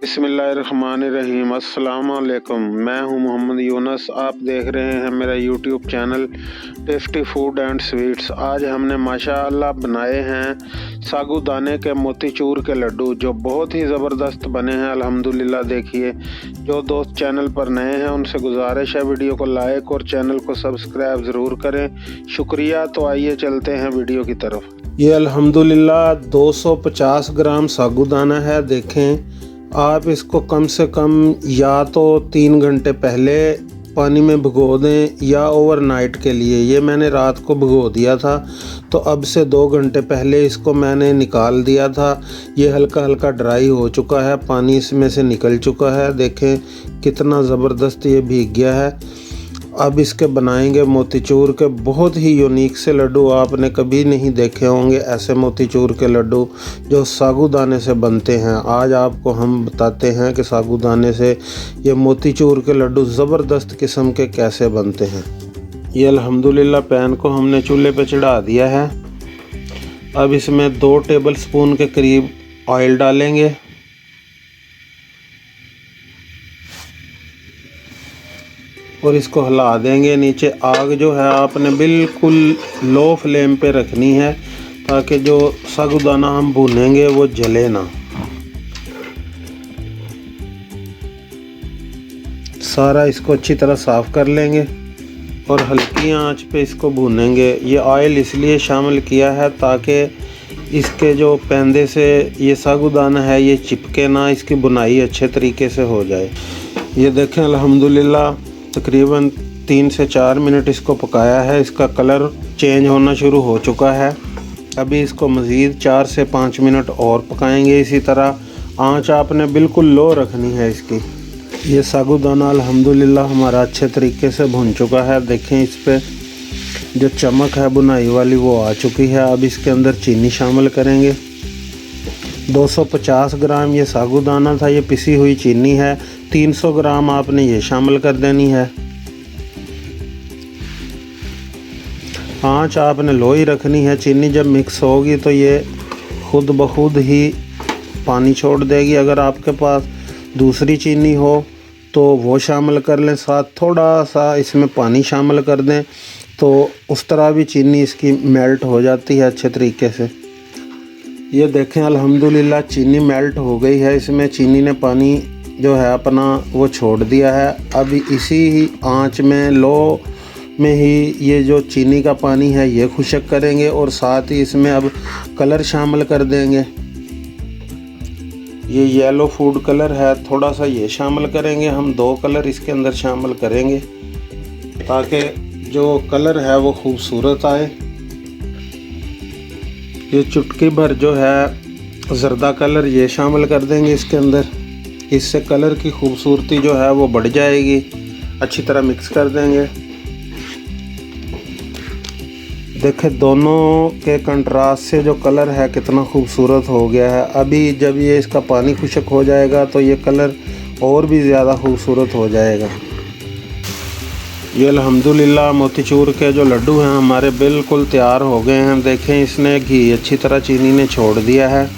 बिस्मिल्लाहिर्रहमानिर्रहीम। अस्सलाम वालेकुम। मैं हूं मोहम्मद यूनस। आप देख रहे हैं मेरा YouTube channel tasty food and sweets. आज हमने माशाअल्लाह बनाए हैं सागूदाने के मोतीचूर के लड्डू, जो बहुत ही ज़बरदस्त बने हैं अल्हम्दुलिल्लाह। देखिए, जो दोस्त चैनल पर नए हैं उनसे गुजारिश है वीडियो को लाइक और चैनल को सब्सक्राइब ज़रूर करें, शुक्रिया। तो आइए चलते हैं वीडियो की तरफ। ये अल्हम्दुलिल्लाह 250 ग्राम सागूदाना है। देखें, आप इसको कम से कम या तो 3 घंटे पहले पानी में भिगो दें या ओवरनाइट के लिए। ये मैंने रात को भिगो दिया था, तो अब से 2 घंटे पहले इसको मैंने निकाल दिया था। ये हल्का हल्का ड्राई हो चुका है, पानी इसमें से निकल चुका है। देखें कितना ज़बरदस्त ये भीग गया है। अब इसके बनाएंगे मोतीचूर के बहुत ही यूनिक से लड्डू। आपने कभी नहीं देखे होंगे ऐसे मोतीचूर के लड्डू जो सागूदाने से बनते हैं। आज आपको हम बताते हैं कि सागूदाने से ये मोतीचूर के लड्डू ज़बरदस्त किस्म के कैसे बनते हैं। ये अल्हम्दुलिल्लाह पैन को हमने चूल्हे पे चढ़ा दिया है। अब इसमें 2 टेबल स्पून के करीब ऑयल डालेंगे। और इसको हिला देंगे। नीचे आग जो है आपने बिल्कुल लो फ्लेम पे रखनी है, ताकि जो सागूदाना हम भूनेंगे वो जले ना। सारा इसको अच्छी तरह साफ़ कर लेंगे और हल्की आंच पे इसको भूनेंगे। ये ऑयल इसलिए शामिल किया है ताकि इसके जो पैंदे से ये सागूदाना है ये चिपके ना, इसकी बुनाई अच्छे तरीके से हो जाए। ये देखें अल्हम्दुलिल्लाह तकरीबन 3 से 4 मिनट इसको पकाया है। इसका कलर चेंज होना शुरू हो चुका है। अभी इसको मज़ीद 4 से 5 मिनट और पकाएंगे। इसी तरह आंच आपने बिल्कुल लो रखनी है इसकी। ये सागूदाना अल्हम्दुलिल्लाह हमारा अच्छे तरीके से भुन चुका है। देखें, इस पे जो चमक है बुनाई वाली वो आ चुकी है। अब इसके अंदर चीनी शामिल करेंगे। 250 ग्राम ये सागूदाना था, ये पिसी हुई चीनी है। 300 ग्राम आपने ये शामिल कर देनी है। आंच आपने लो ही रखनी है। चीनी जब मिक्स होगी तो ये खुद ब खुद ही पानी छोड़ देगी। अगर आपके पास दूसरी चीनी हो तो वो शामिल कर लें, साथ थोड़ा सा इसमें पानी शामिल कर दें, तो उस तरह भी चीनी इसकी मेल्ट हो जाती है अच्छे तरीके से। ये देखें अल्हम्दुलिल्लाह चीनी मेल्ट हो गई है। इसमें चीनी ने पानी जो है अपना वो छोड़ दिया है। अब इसी ही आंच में लो में ही ये जो चीनी का पानी है ये खुशक करेंगे और साथ ही इसमें अब कलर शामिल कर देंगे। ये येलो फूड कलर है, थोड़ा सा ये शामिल करेंगे। हम 2 कलर इसके अंदर शामिल करेंगे ताकि जो कलर है वो खूबसूरत आए। ये चुटकी भर जो है ज़र्दा कलर ये शामिल कर देंगे इसके अंदर। इससे कलर की खूबसूरती जो है वो बढ़ जाएगी। अच्छी तरह मिक्स कर देंगे। देखें दोनों के कंट्रास्ट से जो कलर है कितना खूबसूरत हो गया है। अभी जब ये इसका पानी खुश्क हो जाएगा तो ये कलर और भी ज़्यादा खूबसूरत हो जाएगा। ये अल्हम्दुलिल्लाह मोतीचूर के जो लड्डू हैं हमारे बिल्कुल तैयार हो गए हैं। देखें, इसने घी अच्छी तरह चीनी ने छोड़ दिया है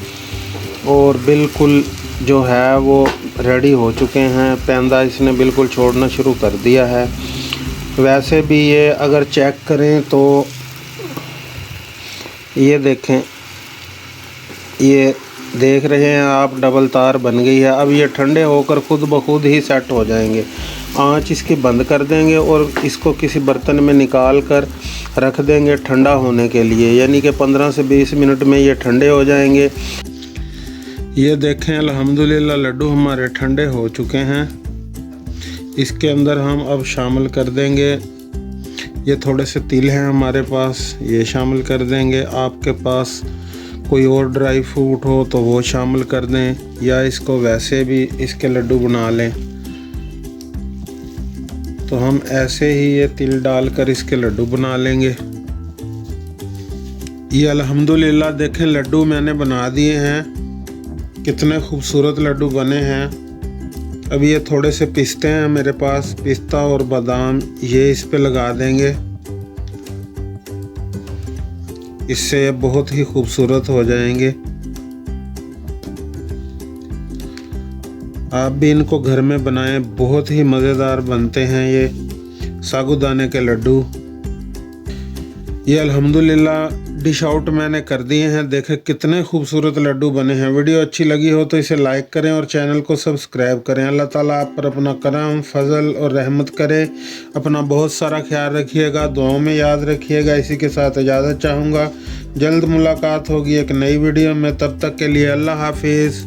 और बिल्कुल जो है वो रेडी हो चुके हैं। पैंदा इसने बिल्कुल छोड़ना शुरू कर दिया है। वैसे भी ये अगर चेक करें तो ये देखें, ये देख रहे हैं आप डबल तार बन गई है। अब ये ठंडे होकर खुद ब खुद ही सेट हो जाएंगे। आंच इसकी बंद कर देंगे और इसको किसी बर्तन में निकाल कर रख देंगे ठंडा होने के लिए, यानी कि 15 से 20 मिनट में ये ठंडे हो जाएंगे। ये देखें अल्हम्दुलिल्लाह लड्डू हमारे ठंडे हो चुके हैं। इसके अंदर हम अब शामिल कर देंगे, ये थोड़े से तिल हैं हमारे पास, ये शामिल कर देंगे। आपके पास कोई और ड्राई फ्रूट हो तो वो शामिल कर दें, या इसको वैसे भी इसके लड्डू बना लें। तो हम ऐसे ही ये तिल डालकर इसके लड्डू बना लेंगे। ये अल्हम्दुलिल्लाह देखें लड्डू मैंने बना दिए हैं। कितने खूबसूरत लड्डू बने हैं। अब ये थोड़े से पिस्ते हैं मेरे पास, पिस्ता और बादाम ये इस पे लगा देंगे। इससे ये बहुत ही खूबसूरत हो जाएंगे। आप भी इनको घर में बनाएं, बहुत ही मज़ेदार बनते हैं ये साबूदाने के लड्डू। ये अल्हम्दुलिल्लाह डिश आउट मैंने कर दिए हैं। देखें कितने खूबसूरत लड्डू बने हैं। वीडियो अच्छी लगी हो तो इसे लाइक करें और चैनल को सब्सक्राइब करें। अल्लाह ताला आप पर अपना करम, फजल और रहमत करे। अपना बहुत सारा ख्याल रखिएगा, दुआओं में याद रखिएगा। इसी के साथ इजाज़त चाहूँगा। जल्द मुलाकात होगी एक नई वीडियो में, तब तक के लिए अल्लाह हाफिज़।